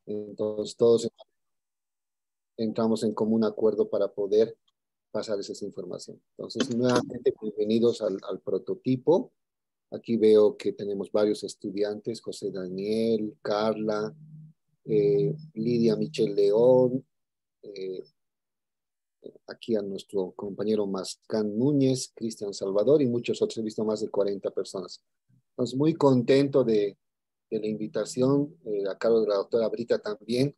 Entonces todos entramos en común acuerdo para poder pasarles esa información. Entonces, nuevamente, bienvenidos al prototipo. Aquí veo que tenemos varios estudiantes, José Daniel, Carla, Lidia Michel León, eh, aquí a nuestro compañero Mascán Núñez, Cristian Salvador y muchos otros. He visto más de 40 personas. Entonces, muy contento de la invitación, a cargo de la doctora Brita también,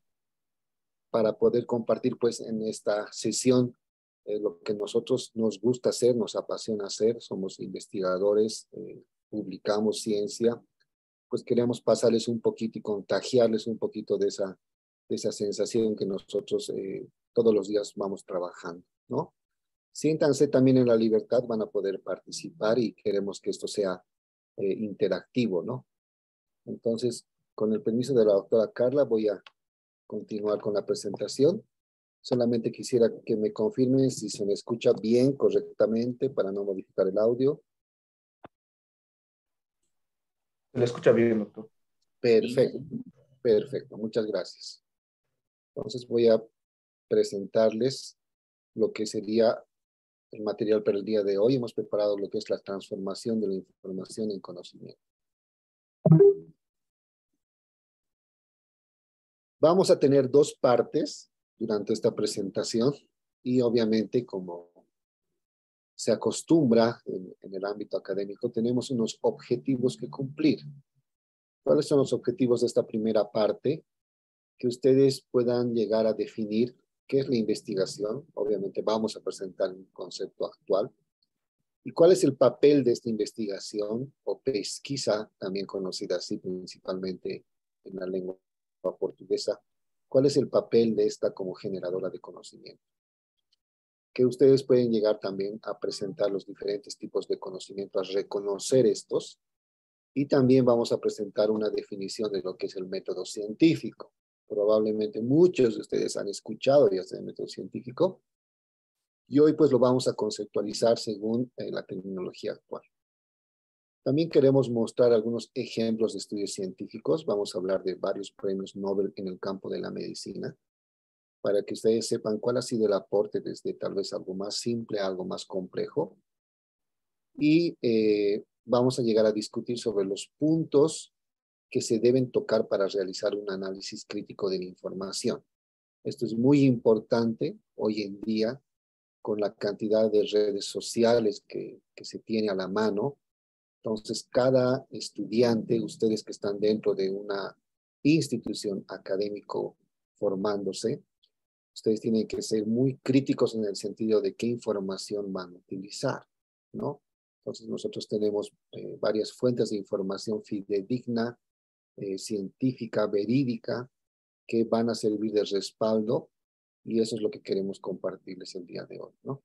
para poder compartir pues en esta sesión lo que nosotros nos gusta hacer, nos apasiona hacer. Somos investigadores, publicamos ciencia, pues queremos pasarles un poquito y contagiarles un poquito de esa sensación que nosotros todos los días vamos trabajando, ¿no? Siéntanse también en la libertad, van a poder participar y queremos que esto sea interactivo, ¿no? Entonces, con el permiso de la doctora Carla, voy a continuar con la presentación. Solamente quisiera que me confirmen si se me escucha bien, correctamente, para no modificar el audio. Se le escucha bien, doctor. Perfecto, perfecto. Muchas gracias. Entonces voy a presentarles lo que sería el material para el día de hoy. Hemos preparado lo que es la transformación de la información en conocimiento. Vamos a tener dos partes durante esta presentación y obviamente como se acostumbra en el ámbito académico, tenemos unos objetivos que cumplir. ¿Cuáles son los objetivos de esta primera parte? Que ustedes puedan llegar a definir qué es la investigación. Obviamente vamos a presentar un concepto actual. ¿Y cuál es el papel de esta investigación o pesquisa, también conocida así principalmente en la lengua portuguesa? ¿Cuál es el papel de esta como generadora de conocimiento? Que ustedes pueden llegar también a presentar los diferentes tipos de conocimiento, a reconocer estos, y también vamos a presentar una definición de lo que es el método científico. Probablemente muchos de ustedes han escuchado ya del método científico, y hoy pues lo vamos a conceptualizar según la tecnología actual. También queremos mostrar algunos ejemplos de estudios científicos. Vamos a hablar de varios premios Nobel en el campo de la medicina, para que ustedes sepan cuál ha sido el aporte desde tal vez algo más simple a algo más complejo. Y vamos a llegar a discutir sobre los puntos que se deben tocar para realizar un análisis crítico de la información. Esto es muy importante hoy en día con la cantidad de redes sociales que se tiene a la mano. Entonces, cada estudiante, ustedes que están dentro de una institución académico formándose, ustedes tienen que ser muy críticos en el sentido de qué información van a utilizar, ¿no? Entonces, nosotros tenemos varias fuentes de información fidedigna, científica, verídica, que van a servir de respaldo, y eso es lo que queremos compartirles el día de hoy, ¿no?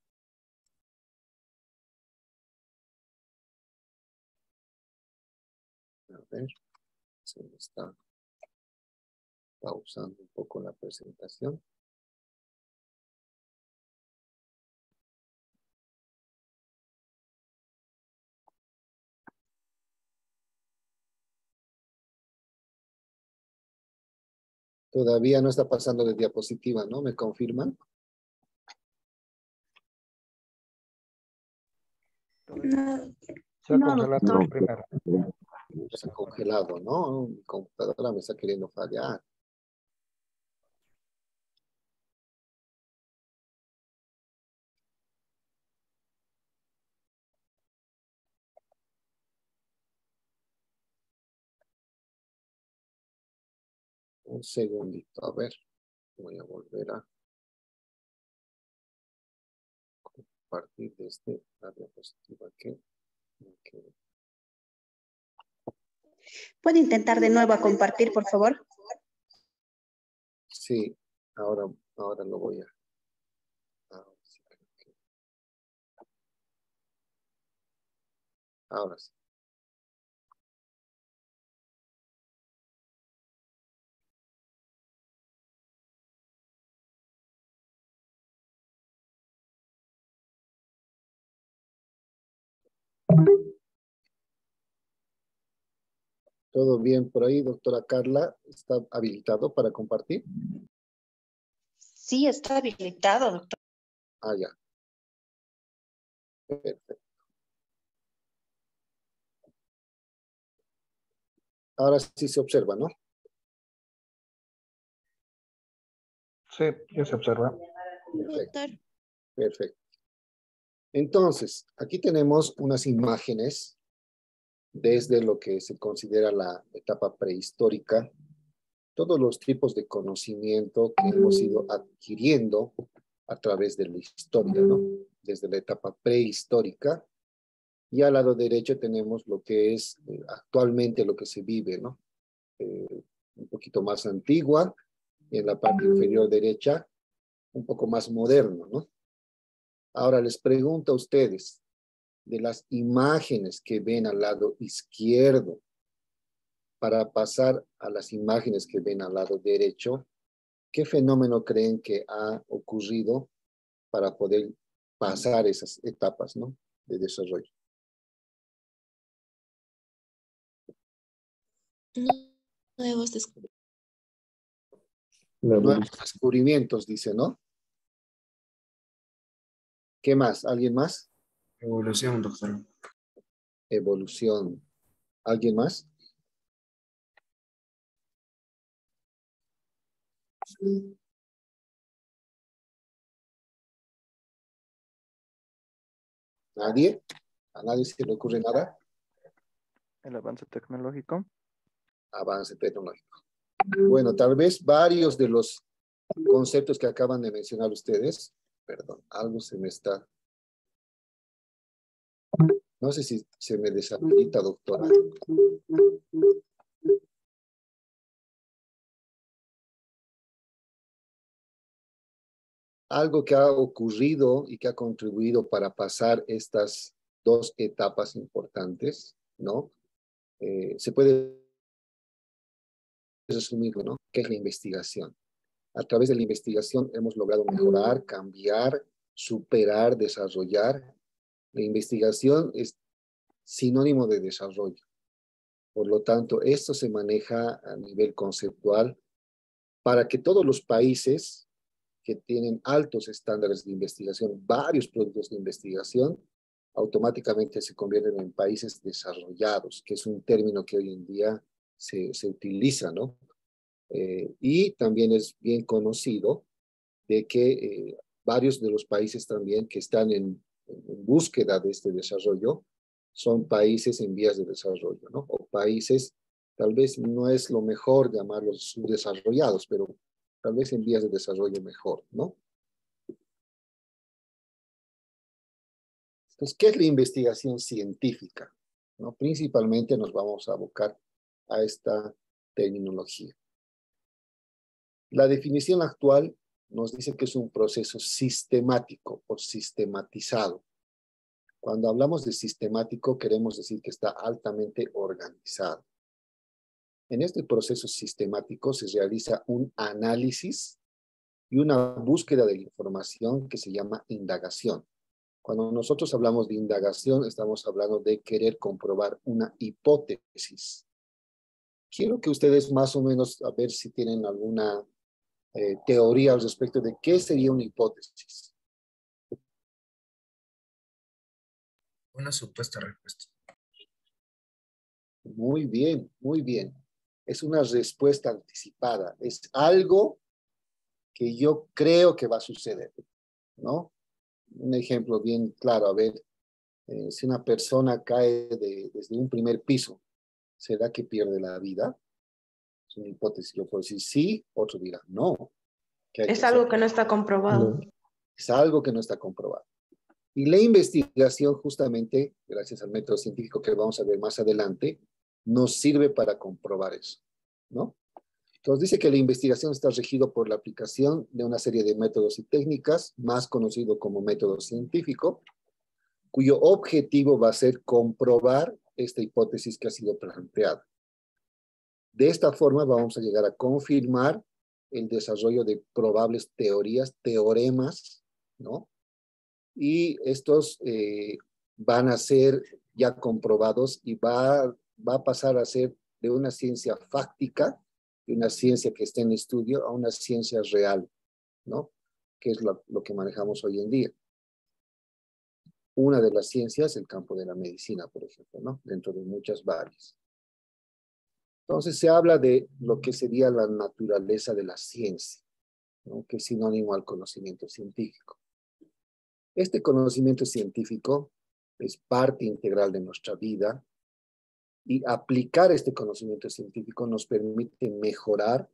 A ver, se me está pausando un poco la presentación. Todavía no está pasando de diapositiva, ¿no? ¿Me confirman? No, Se ha no, congelado doctor. primero. Está congelado, ¿no? Mi computadora me está queriendo fallar. Un segundito, a ver. Voy a volver a compartir desde la diapositiva que ¿Puede intentar de nuevo a compartir, por favor? sí, ahora lo voy a... Ahora sí. ¿Todo bien por ahí, doctora Carla? ¿Está habilitado para compartir? Sí, está habilitado, doctor. Ah, ya. Perfecto. Ahora sí se observa, ¿no? Sí, ya se observa. Perfecto, Doctor. perfecto. Entonces, aquí tenemos unas imágenes desde lo que se considera la etapa prehistórica, todos los tipos de conocimiento que hemos ido adquiriendo a través de la historia, ¿no? Desde la etapa prehistórica, y al lado derecho tenemos lo que es actualmente lo que se vive, ¿no? Un poquito más antigua, y en la parte inferior derecha, un poco más moderno, ¿no? Ahora les pregunto a ustedes, de las imágenes que ven al lado izquierdo, para pasar a las imágenes que ven al lado derecho, ¿qué fenómeno creen que ha ocurrido para poder pasar esas etapas, ¿no? De desarrollo? Nuevos descubrimientos. La Nuevos evolución. descubrimientos, dice, ¿no? ¿Qué más? ¿Alguien más? Evolución, doctor. Evolución. ¿Alguien más? ¿Nadie? ¿A nadie se le ocurre nada? El avance tecnológico. Avance tecnológico. Bueno, tal vez varios de los conceptos que acaban de mencionar ustedes, perdón, algo se me está... No sé si se me deshabilita, doctora. Algo que ha ocurrido y que ha contribuido para pasar estas dos etapas importantes, ¿no? Se puede resumirlo, ¿no? ¿Qué es la investigación? A través de la investigación hemos logrado mejorar, cambiar, superar, desarrollar. La investigación es sinónimo de desarrollo. Por lo tanto, esto se maneja a nivel conceptual para que todos los países que tienen altos estándares de investigación, varios productos de investigación, automáticamente se convierten en países desarrollados, que es un término que hoy en día se utiliza, ¿no? Y también es bien conocido de que varios de los países también que están en búsqueda de este desarrollo son países en vías de desarrollo, ¿no? O países, tal vez no es lo mejor llamarlos subdesarrollados, pero tal vez en vías de desarrollo mejor, ¿no? Entonces, ¿qué es la investigación científica? ¿No? Principalmente nos vamos a abocar a esta terminología. La definición actual nos dice que es un proceso sistemático o sistematizado. Cuando hablamos de sistemático, queremos decir que está altamente organizado. En este proceso sistemático se realiza un análisis y una búsqueda de la información que se llama indagación. Cuando nosotros hablamos de indagación, estamos hablando de querer comprobar una hipótesis. Quiero que ustedes más o menos, a ver si tienen alguna teoría al respecto de qué sería una hipótesis. Una supuesta respuesta. Muy bien, muy bien. Es una respuesta anticipada. Es algo que yo creo que va a suceder, ¿no? Un ejemplo bien claro, a ver, si una persona cae desde un primer piso, ¿será que pierde la vida? Es una hipótesis. Yo puedo decir sí, otro dirá no. ¿Qué hay que Es hacer? algo que no está comprobado. No. Es algo que no está comprobado. Y la investigación, justamente, gracias al método científico que vamos a ver más adelante, nos sirve para comprobar eso, ¿no? Entonces dice que la investigación está regido por la aplicación de una serie de métodos y técnicas, más conocido como método científico, cuyo objetivo va a ser comprobar esta hipótesis que ha sido planteada. De esta forma vamos a llegar a confirmar el desarrollo de probables teorías, teoremas, ¿no? Y estos van a ser ya comprobados y va a pasar a ser de una ciencia fáctica, de una ciencia que está en estudio, a una ciencia real, ¿no? Que es lo que manejamos hoy en día. Una de las ciencias, el campo de la medicina, por ejemplo, ¿no? Dentro de muchas varias. Entonces se habla de lo que sería la naturaleza de la ciencia, ¿no? Que es sinónimo al conocimiento científico. Este conocimiento científico es parte integral de nuestra vida y aplicar este conocimiento científico nos permite mejorar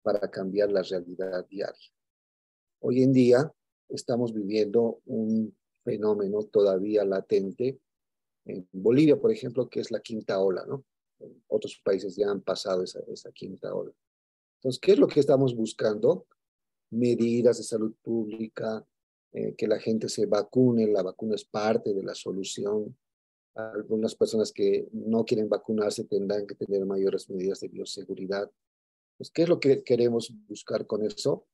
para cambiar la realidad diaria. Hoy en día estamos viviendo un fenómeno todavía latente en Bolivia, por ejemplo, que es la quinta ola, ¿no? Otros países ya han pasado esa quinta ola. Entonces, ¿qué es lo que estamos buscando? Medidas de salud pública, que la gente se vacune, la vacuna es parte de la solución. Algunas personas que no quieren vacunarse tendrán que tener mayores medidas de bioseguridad. Pues, ¿qué es lo que queremos buscar con eso?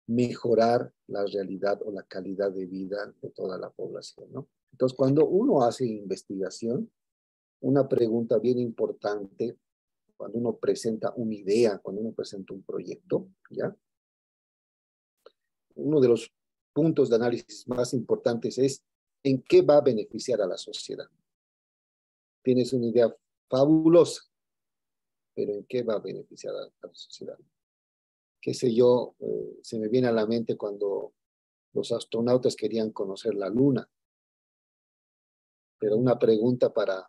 Mejorar la realidad o la calidad de vida de toda la población, ¿no? Entonces, cuando uno hace investigación, una pregunta bien importante, cuando uno presenta una idea, cuando uno presenta un proyecto, ¿ya? Uno de los puntos de análisis más importantes es en qué va a beneficiar a la sociedad. Tienes una idea fabulosa, pero en qué va a beneficiar a la sociedad. Qué sé yo, se me viene a la mente cuando los astronautas querían conocer la Luna, pero una pregunta para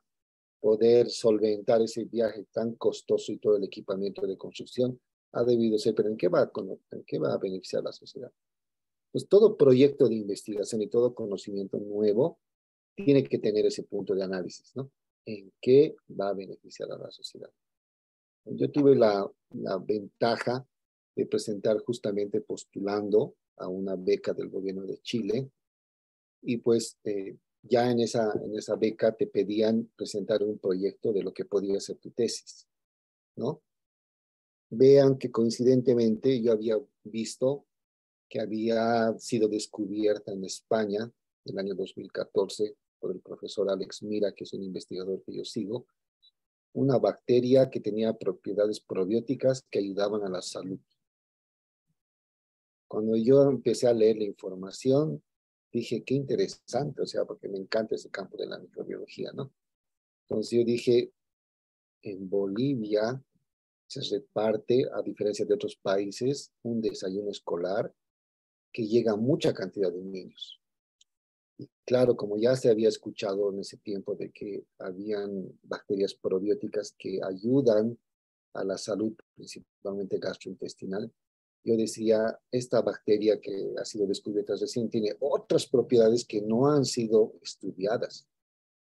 poder solventar ese viaje tan costoso y todo el equipamiento de construcción ha debido ser, pero ¿en qué va a beneficiar a la sociedad? Pues todo proyecto de investigación y todo conocimiento nuevo tiene que tener ese punto de análisis, ¿no? ¿En qué va a beneficiar a la sociedad? Yo tuve la ventaja de presentar justamente postulando a una beca del gobierno de Chile y pues ya en esa beca te pedían presentar un proyecto de lo que podía ser tu tesis, ¿no? Vean que coincidentemente yo había visto que había sido descubierta en España en el año 2014 por el profesor Alex Mira, que es un investigador que yo sigo, una bacteria que tenía propiedades probióticas que ayudaban a la salud. Cuando yo empecé a leer la información, dije, qué interesante, o sea, porque me encanta ese campo de la microbiología, ¿no? Entonces yo dije, en Bolivia se reparte, a diferencia de otros países, un desayuno escolar que llega a mucha cantidad de niños. Y claro, como ya se había escuchado en ese tiempo de que habían bacterias probióticas que ayudan a la salud, principalmente gastrointestinal, yo decía, esta bacteria que ha sido descubierta recién tiene otras propiedades que no han sido estudiadas,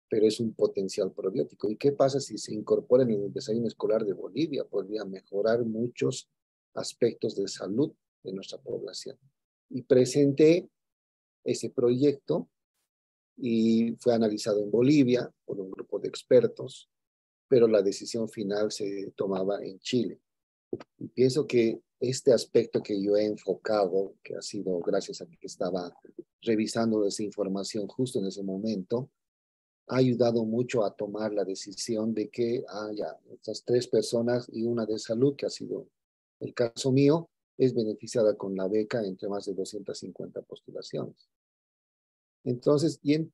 pero es un potencial probiótico. ¿Y qué pasa si se incorpora en el desayuno escolar de Bolivia? Podría mejorar muchos aspectos de salud de nuestra población. Y presenté ese proyecto y fue analizado en Bolivia por un grupo de expertos, pero la decisión final se tomaba en Chile. Y pienso que este aspecto que yo he enfocado, que ha sido gracias a que estaba revisando esa información justo en ese momento, ha ayudado mucho a tomar la decisión de que, ya, estas 3 personas y una de salud, que ha sido el caso mío, es beneficiada con la beca entre más de 250 postulaciones. Entonces, y en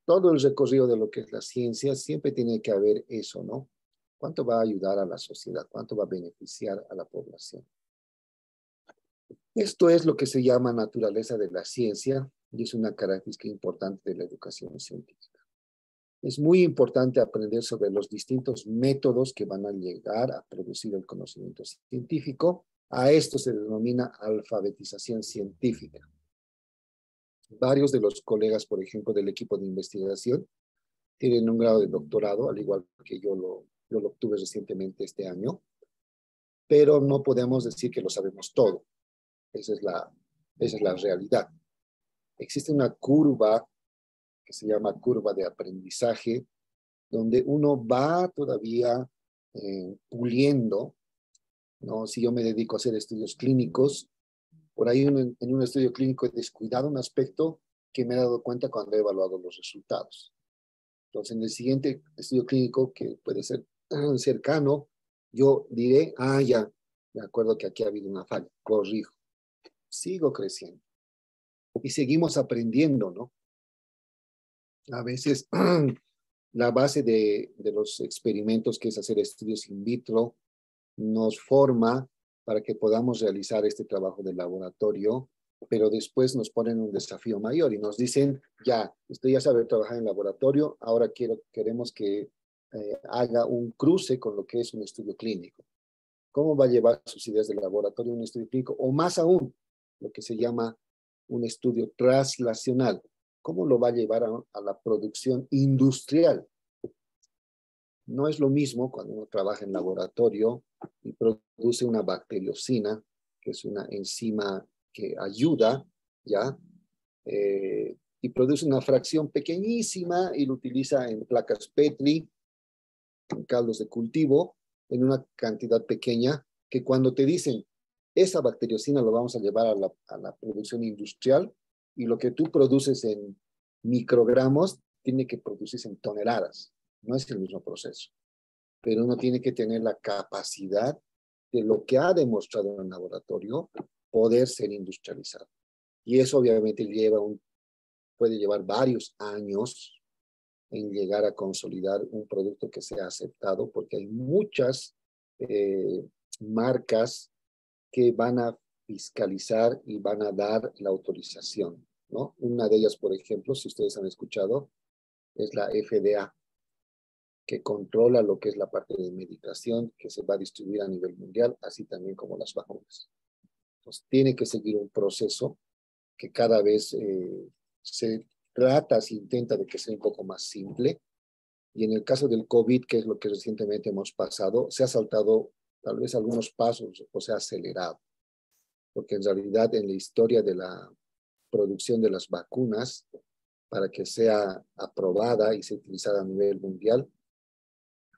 todo el recorrido de lo que es la ciencia, siempre tiene que haber eso, ¿no? ¿Cuánto va a ayudar a la sociedad? ¿Cuánto va a beneficiar a la población? Esto es lo que se llama naturaleza de la ciencia y es una característica importante de la educación científica. Es muy importante aprender sobre los distintos métodos que van a llegar a producir el conocimiento científico. A esto se denomina alfabetización científica. Varios de los colegas, por ejemplo, del equipo de investigación, tienen un grado de doctorado, al igual que yo lo obtuve recientemente este año, pero no podemos decir que lo sabemos todo. Esa es la realidad. Existe una curva que se llama curva de aprendizaje, donde uno va todavía puliendo, ¿no? Si yo me dedico a hacer estudios clínicos, por ahí en un estudio clínico he descuidado un aspecto que me he dado cuenta cuando he evaluado los resultados. Entonces, en el siguiente estudio clínico, que puede ser cercano, Yo diré, ya, de acuerdo que aquí ha habido una falla, corrijo, sigo creciendo y seguimos aprendiendo, ¿no? A veces la base de los experimentos, que es hacer estudios in vitro, nos forma para que podamos realizar este trabajo de laboratorio, pero después nos ponen un desafío mayor y nos dicen, ya, usted ya sabe trabajar en laboratorio, ahora queremos que haga un cruce con lo que es un estudio clínico. ¿Cómo va a llevar sus ideas de laboratorio a un estudio clínico? O más aún, lo que se llama un estudio translacional. ¿Cómo lo va a llevar a la producción industrial? No es lo mismo cuando uno trabaja en laboratorio y produce una bacteriocina, que es una enzima que ayuda, ¿ya? Y produce una fracción pequeñísima y lo utiliza en placas Petri, en caldos de cultivo, en una cantidad pequeña, que cuando te dicen, esa bacteriocina lo vamos a llevar a la producción industrial, y lo que tú produces en microgramos tiene que producirse en toneladas. No es el mismo proceso, pero uno tiene que tener la capacidad de lo que ha demostrado en el laboratorio poder ser industrializado. Y eso obviamente puede llevar varios años en llegar a consolidar un producto que sea aceptado, porque hay muchas marcas que van a fiscalizar y van a dar la autorización, ¿no? Una de ellas, por ejemplo, si ustedes han escuchado, es la FDA, que controla lo que es la parte de medicación que se va a distribuir a nivel mundial, así también como las vacunas. Entonces, tiene que seguir un proceso que cada vez se intenta de que sea un poco más simple. Y en el caso del COVID, que es lo que recientemente hemos pasado, se ha saltado tal vez algunos pasos o se ha acelerado, porque en realidad en la historia de la producción de las vacunas, para que sea aprobada y sea utilizada a nivel mundial,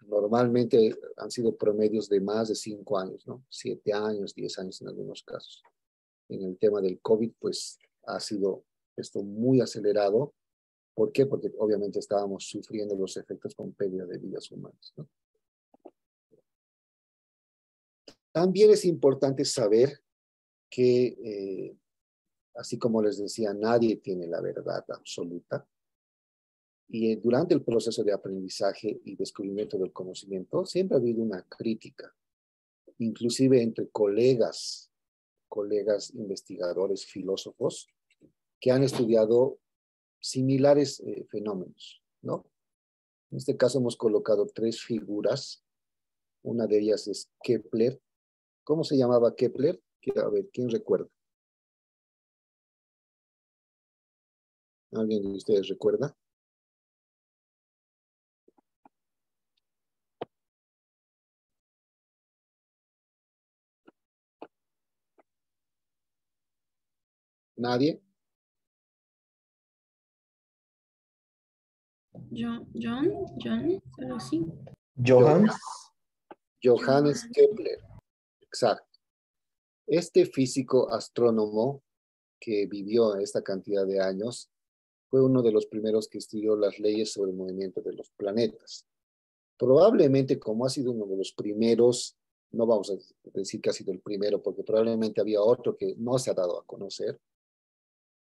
normalmente han sido promedios de más de 5 años, ¿no? 7 años, 10 años en algunos casos. En el tema del COVID, pues ha sido esto muy acelerado. ¿Por qué? Porque obviamente estábamos sufriendo los efectos con pérdida de vidas humanas, ¿no? También es importante saber que, así como les decía, nadie tiene la verdad absoluta. Y durante el proceso de aprendizaje y descubrimiento del conocimiento, siempre ha habido una crítica, inclusive entre colegas investigadores, filósofos, que han estudiado similares fenómenos, ¿no? En este caso hemos colocado 3 figuras. Una de ellas es Kepler. ¿Cómo se llamaba Kepler? A ver, ¿quién recuerda? ¿Alguien de ustedes recuerda? ¿Nadie? John, algo así. Johannes. Johannes Kepler, exacto. Este físico astrónomo que vivió esta cantidad de años fue uno de los primeros que estudió las leyes sobre el movimiento de los planetas. Probablemente, como ha sido uno de los primeros, no vamos a decir que ha sido el primero, porque probablemente había otro que no se ha dado a conocer,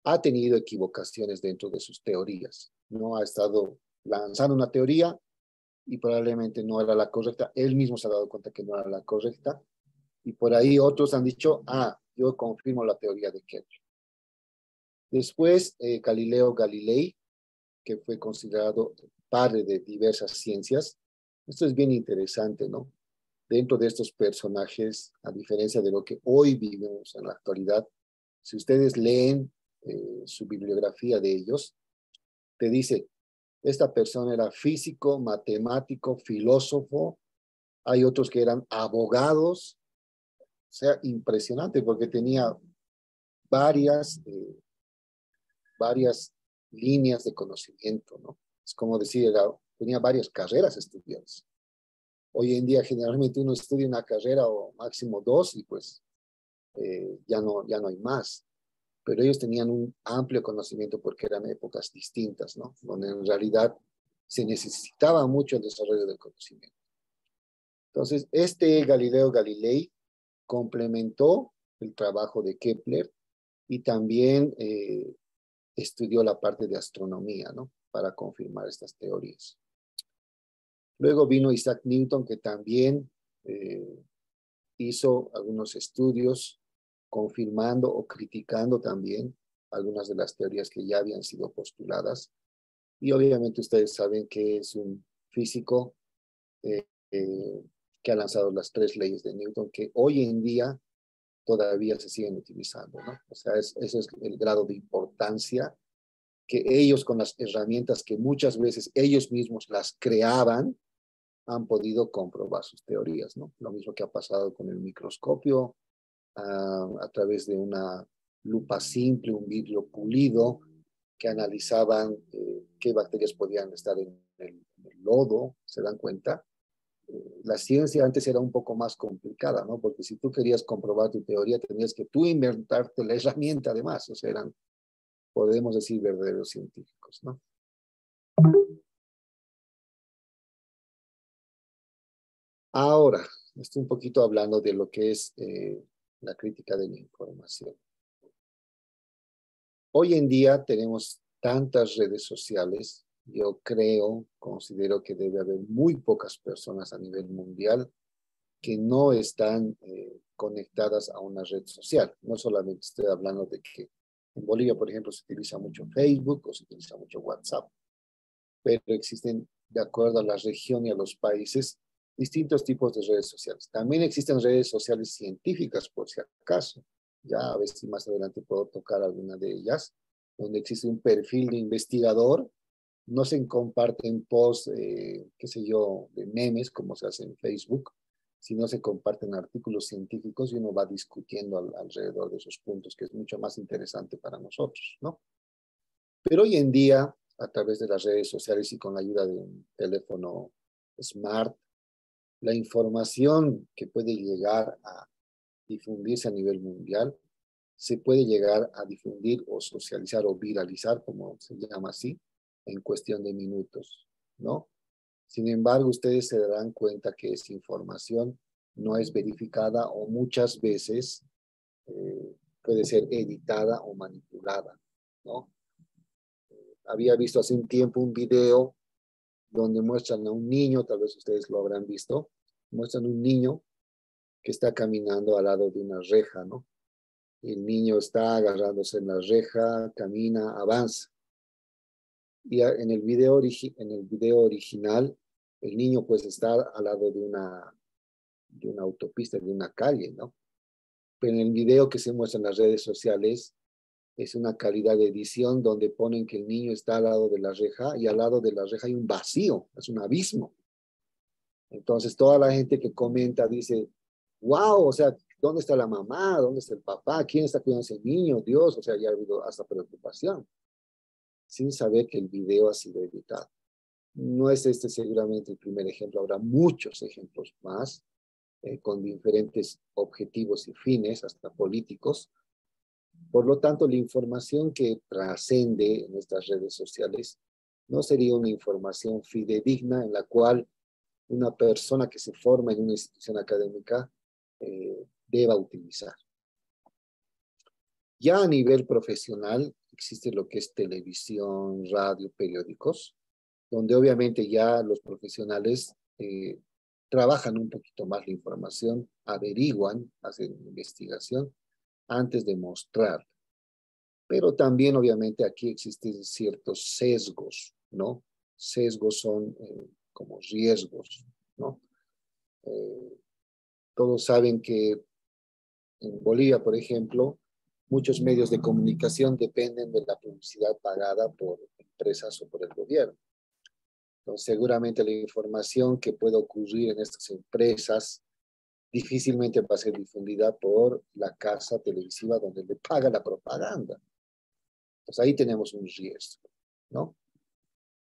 ha tenido equivocaciones dentro de sus teorías. No ha estado lanzando una teoría y probablemente no era la correcta. Él mismo se ha dado cuenta que no era la correcta. Y por ahí otros han dicho, yo confirmo la teoría de Kepler. Después, Galileo Galilei, que fue considerado padre de diversas ciencias. Esto es bien interesante, ¿no? Dentro de estos personajes, a diferencia de lo que hoy vivimos en la actualidad, si ustedes leen su bibliografía de ellos, te dice, esta persona era físico, matemático, filósofo, hay otros que eran abogados, o sea, impresionante porque tenía varias líneas de conocimiento, ¿no? Es como decir, tenía varias carreras estudiadas. Hoy en día generalmente uno estudia una carrera o máximo 2 y pues ya no hay más. Pero ellos tenían un amplio conocimiento porque eran épocas distintas, ¿no? Donde en realidad se necesitaba mucho el desarrollo del conocimiento. Entonces, este Galileo Galilei complementó el trabajo de Kepler y también estudió la parte de astronomía, ¿no? Para confirmar estas teorías. Luego vino Isaac Newton, que también hizo algunos estudios confirmando o criticando también algunas de las teorías que ya habían sido postuladas. Y obviamente ustedes saben que es un físico eh, que ha lanzado las 3 leyes de Newton, que hoy en día todavía se siguen utilizando, ¿no? O sea, ese es el grado de importancia que ellos, con las herramientas que muchas veces ellos mismos las creaban, han podido comprobar sus teorías, ¿no? Lo mismo que ha pasado con el microscopio, a través de una lupa simple, un vidrio pulido, que analizaban qué bacterias podían estar en el lodo, ¿se dan cuenta? La ciencia antes era un poco más complicada, ¿no? Porque si tú querías comprobar tu teoría, tenías que tú inventarte la herramienta además, o sea, eran, podemos decir, verdaderos científicos, ¿no? Ahora, estoy un poquito hablando de lo que es la crítica de la información. Hoy en día tenemos tantas redes sociales, yo considero que debe haber muy pocas personas a nivel mundial que no están conectadas a una red social. No solamente estoy hablando de que en Bolivia, por ejemplo, se utiliza mucho Facebook o se utiliza mucho WhatsApp, pero existen, de acuerdo a la región y a los países, distintos tipos de redes sociales. También existen redes sociales científicas, por si acaso. Ya a ver si más adelante puedo tocar alguna de ellas, donde existe un perfil de investigador. No se comparten posts, qué sé yo, de memes, como se hace en Facebook, sino se comparten artículos científicos y uno va discutiendo alrededor de esos puntos, que es mucho más interesante para nosotros, ¿no? Pero hoy en día, a través de las redes sociales y con la ayuda de un teléfono smart, la información que puede llegar a difundirse a nivel mundial, se puede llegar a difundir o socializar o viralizar, como se llama así, en cuestión de minutos, ¿no? Sin embargo, ustedes se darán cuenta que esa información no es verificada o muchas veces puede ser editada o manipulada, ¿no? Había visto hace un tiempo un video donde muestran a un niño, tal vez ustedes lo habrán visto, muestran un niño que está caminando al lado de una reja, ¿no? El niño está agarrándose en la reja, camina, avanza. Y en el video original, el niño pues está al lado de una autopista, de una calle, ¿no? Pero en el video que se muestra en las redes sociales, es una calidad de edición donde ponen que el niño está al lado de la reja y al lado de la reja hay un vacío, es un abismo. Entonces toda la gente que comenta dice, wow, o sea, ¿dónde está la mamá? ¿Dónde está el papá? ¿Quién está cuidando a ese niño? Dios, o sea, ya ha habido hasta preocupación, sin saber que el video ha sido editado. No es este seguramente el primer ejemplo, habrá muchos ejemplos más, con diferentes objetivos y fines, hasta políticos. Por lo tanto, la información que trascende en estas redes sociales no sería una información fidedigna en la cual una persona que se forma en una institución académica deba utilizar. Ya a nivel profesional existe lo que es televisión, radio, periódicos, donde obviamente ya los profesionales trabajan un poquito más la información, averiguan, hacen investigación antes de mostrar. Pero también obviamente aquí existen ciertos sesgos, ¿no? Sesgos son como riesgos, ¿no? Todos saben que en Bolivia, por ejemplo, muchos medios de comunicación dependen de la publicidad pagada por empresas o por el gobierno. Entonces, seguramente la información que pueda ocurrir en estas empresas difícilmente va a ser difundida por la casa televisiva donde le paga la propaganda. Entonces, ahí tenemos un riesgo, ¿no?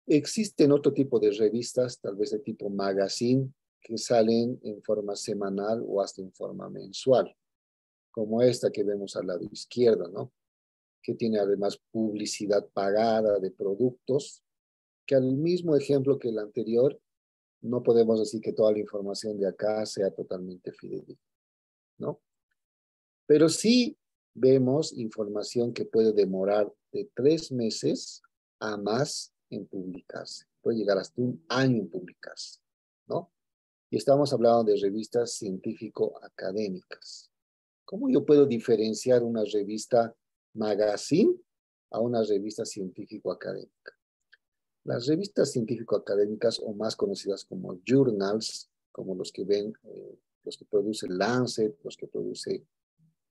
Existen otro tipo de revistas, tal vez de tipo magazine, que salen en forma semanal o hasta en forma mensual, como esta que vemos al lado izquierdo, ¿no? Que tiene además publicidad pagada de productos, que al mismo ejemplo que el anterior, no podemos decir que toda la información de acá sea totalmente fidedigna, ¿no? Pero sí vemos información que puede demorar de 3 meses a más en publicarse. Puede llegar hasta un año en publicarse, ¿no? Y estamos hablando de revistas científico-académicas. ¿Cómo yo puedo diferenciar una revista magazine a una revista científico-académica? Las revistas científico-académicas o más conocidas como journals, como los que ven, los que produce Lancet, los que produce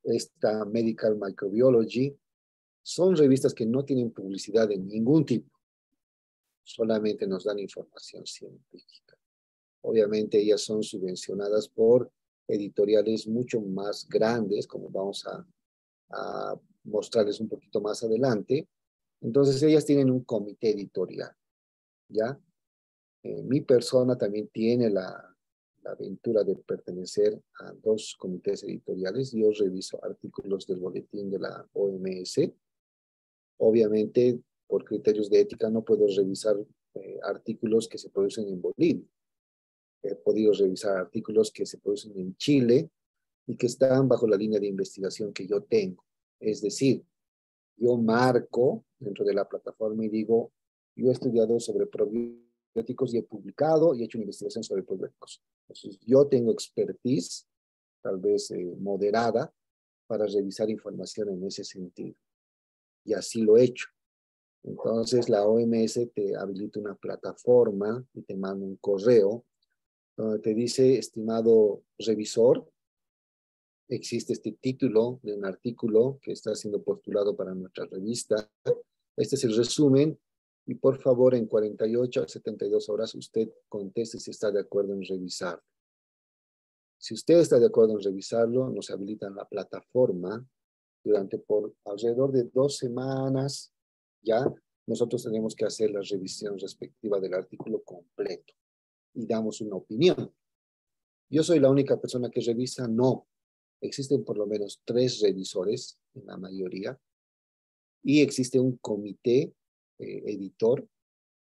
esta Medical Microbiology, son revistas que no tienen publicidad de ningún tipo, solamente nos dan información científica. Obviamente ellas son subvencionadas por editoriales mucho más grandes, como vamos a mostrarles un poquito más adelante. Entonces ellas tienen un comité editorial, ¿ya? Mi persona también tiene la aventura de pertenecer a 2 comités editoriales. Yo reviso artículos del boletín de la OMS. Obviamente, por criterios de ética, no puedo revisar artículos que se producen en Bolivia. He podido revisar artículos que se producen en Chile y que están bajo la línea de investigación que yo tengo. Es decir, yo marco dentro de la plataforma y digo, yo he estudiado sobre probióticos y he publicado y he hecho una investigación sobre probióticos. Entonces, yo tengo expertise, tal vez moderada, para revisar información en ese sentido. Y así lo he hecho. Entonces, la OMS te habilita una plataforma y te manda un correo donde te dice, estimado revisor, existe este título de un artículo que está siendo postulado para nuestra revista. Este es el resumen y por favor en 48 a 72 horas usted conteste si está de acuerdo en revisarlo. Si usted está de acuerdo en revisarlo, nos habilitan la plataforma durante por alrededor de 2 semanas, ya nosotros tenemos que hacer la revisión respectiva del artículo completo y damos una opinión. ¿Yo soy la única persona que revisa? No. Existen por lo menos 3 revisores en la mayoría y existe un comité editor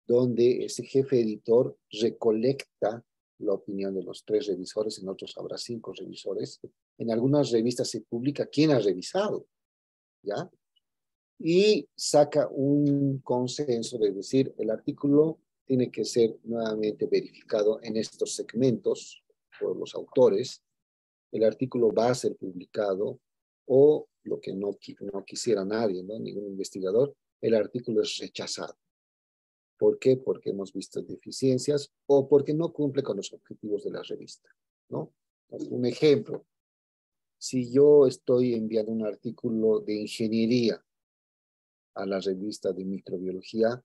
donde ese jefe editor recolecta la opinión de los 3 revisores, en otros habrá 5 revisores. En algunas revistas se publica quién ha revisado, ¿ya? Y saca un consenso de decir, el artículo tiene que ser nuevamente verificado en estos segmentos por los autores, el artículo va a ser publicado o lo que no quisiera nadie, ¿no? Ningún investigador, el artículo es rechazado. ¿Por qué? Porque hemos visto deficiencias o porque no cumple con los objetivos de la revista, ¿no? Un ejemplo, si yo estoy enviando un artículo de ingeniería a la revista de microbiología,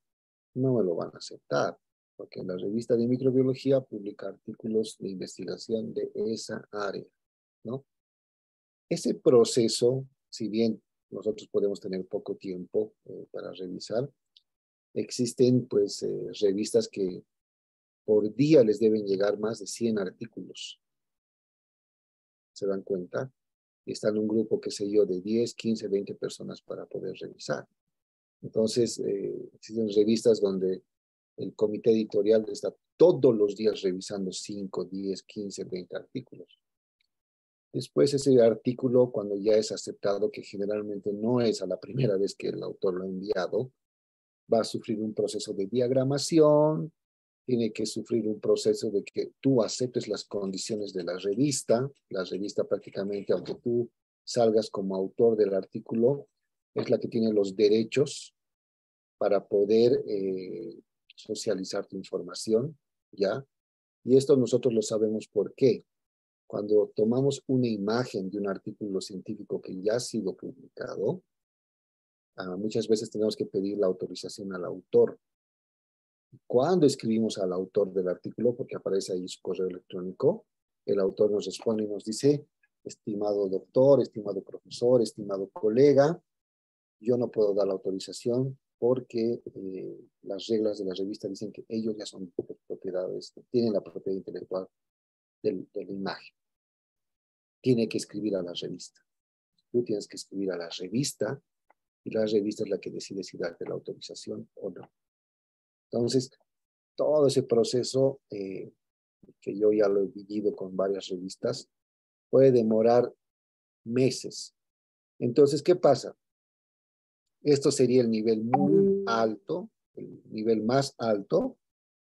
no me lo van a aceptar, porque la revista de microbiología publica artículos de investigación de esa área, ¿no? Ese proceso, si bien nosotros podemos tener poco tiempo para revisar, existen pues revistas que por día les deben llegar más de 100 artículos. ¿Se dan cuenta? Y está en un grupo, qué sé yo, de 10, 15, 20 personas para poder revisar. Entonces, existen revistas donde el comité editorial está todos los días revisando 5, 10, 15, 20 artículos. Después ese artículo, cuando ya es aceptado, que generalmente no es a la primera vez que el autor lo ha enviado, va a sufrir un proceso de diagramación, tiene que sufrir un proceso de que tú aceptes las condiciones de la revista prácticamente, aunque tú salgas como autor del artículo, es la que tiene los derechos para poder socializar tu información, ¿ya? Y esto nosotros lo sabemos por qué. Cuando tomamos una imagen de un artículo científico que ya ha sido publicado, muchas veces tenemos que pedir la autorización al autor. Cuando escribimos al autor del artículo, porque aparece ahí su correo electrónico, el autor nos responde y nos dice, estimado doctor, estimado profesor, estimado colega, yo no puedo dar la autorización porque las reglas de la revista dicen que ellos ya son propiedades, tienen la propiedad intelectual de la imagen. Tiene que escribir a la revista. Tú tienes que escribir a la revista y la revista es la que decide si darte la autorización o no. Entonces, todo ese proceso que yo ya lo he vivido con varias revistas, puede demorar meses. Entonces, ¿qué pasa? Esto sería el nivel muy alto, el nivel más alto,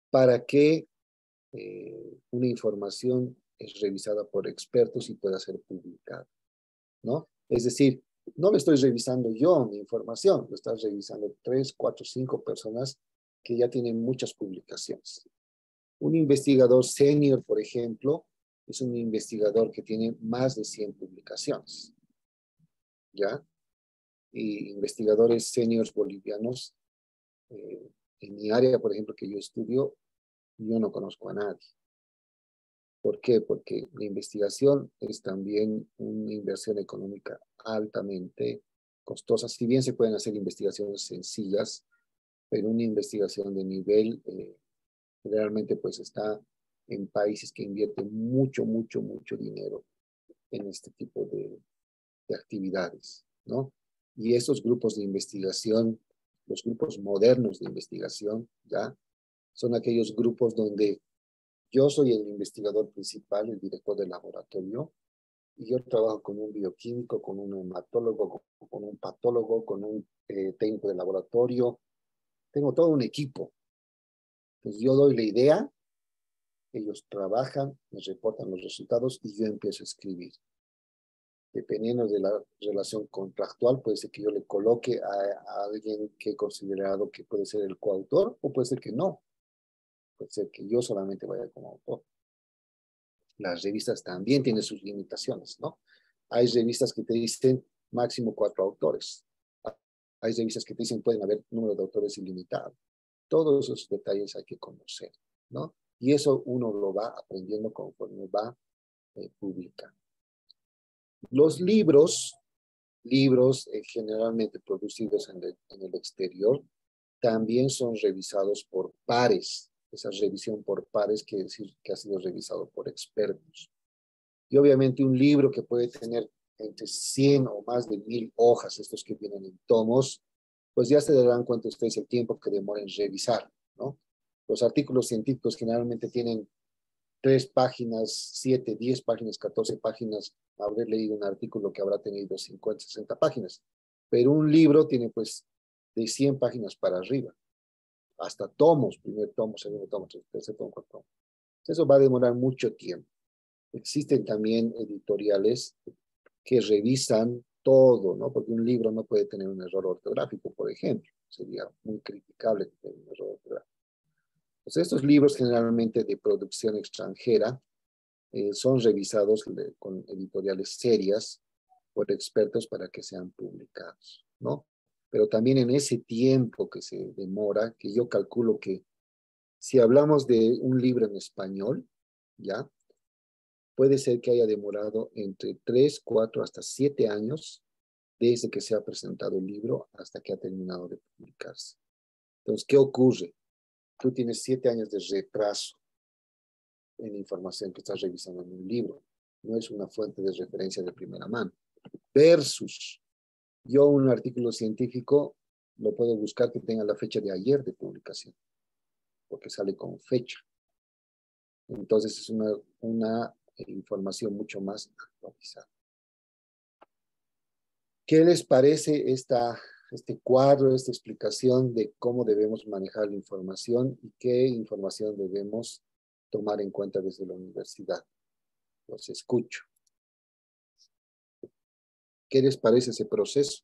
para que una información es revisada por expertos y pueda ser publicada, ¿no? Es decir, no lo estoy revisando yo, mi información, lo están revisando 3, 4, 5 personas que ya tienen muchas publicaciones. Un investigador senior, por ejemplo, es un investigador que tiene más de 100 publicaciones, ¿ya? Y investigadores seniors bolivianos, en mi área, por ejemplo, que yo estudio, yo no conozco a nadie. ¿Por qué? Porque la investigación es también una inversión económica altamente costosa. Si bien se pueden hacer investigaciones sencillas, pero una investigación de nivel realmente pues está en países que invierten mucho, mucho, mucho dinero en este tipo de actividades, ¿no? Y esos grupos de investigación, los grupos modernos de investigación, ¿ya? Son aquellos grupos donde yo soy el investigador principal, el director del laboratorio, y yo trabajo con un bioquímico, con un hematólogo, con un patólogo, con un técnico de laboratorio. Tengo todo un equipo. Entonces yo doy la idea, ellos trabajan, me reportan los resultados y yo empiezo a escribir. Dependiendo de la relación contractual, puede ser que yo le coloque a alguien que he considerado que puede ser el coautor o puede ser que no. Puede ser que yo solamente vaya como autor. Las revistas también tienen sus limitaciones, ¿no? Hay revistas que te dicen máximo 4 autores. Hay revistas que te dicen pueden haber número de autores ilimitado. Todos esos detalles hay que conocer, ¿no? Y eso uno lo va aprendiendo conforme va publicando. Los libros generalmente producidos en el exterior también son revisados por pares. Esa revisión por pares quiere decir que ha sido revisado por expertos. Y obviamente un libro que puede tener entre 100 o más de 1000 hojas, estos que vienen en tomos, pues ya se darán cuenta ustedes el tiempo que demora en revisar, ¿no? Los artículos científicos generalmente tienen 3 páginas, 7, 10 páginas, 14 páginas. Habré leído un artículo que habrá tenido 50, 60 páginas. Pero un libro tiene pues de 100 páginas para arriba. Hasta tomos, primer tomo, segundo tomo, tercer tomo, cuarto tomo. Eso va a demorar mucho tiempo. Existen también editoriales que revisan todo, ¿no? Porque un libro no puede tener un error ortográfico, por ejemplo. Sería muy criticable que tenga un error ortográfico. Pues estos libros generalmente de producción extranjera son revisados con editoriales serias por expertos para que sean publicados, ¿no? Pero también en ese tiempo que se demora, que yo calculo que si hablamos de un libro en español, ¿ya? Puede ser que haya demorado entre 3, 4, hasta 7 años desde que se ha presentado el libro hasta que ha terminado de publicarse. Entonces, ¿qué ocurre? Tú tienes 7 años de retraso en la información que estás revisando en un libro. No es una fuente de referencia de primera mano. Versus, yo un artículo científico lo puedo buscar que tenga la fecha de ayer de publicación, porque sale con fecha. Entonces es una información mucho más actualizada. ¿Qué les parece este cuadro, esta explicación de cómo debemos manejar la información y qué información debemos tomar en cuenta desde la universidad? Los escucho. ¿Qué les parece ese proceso?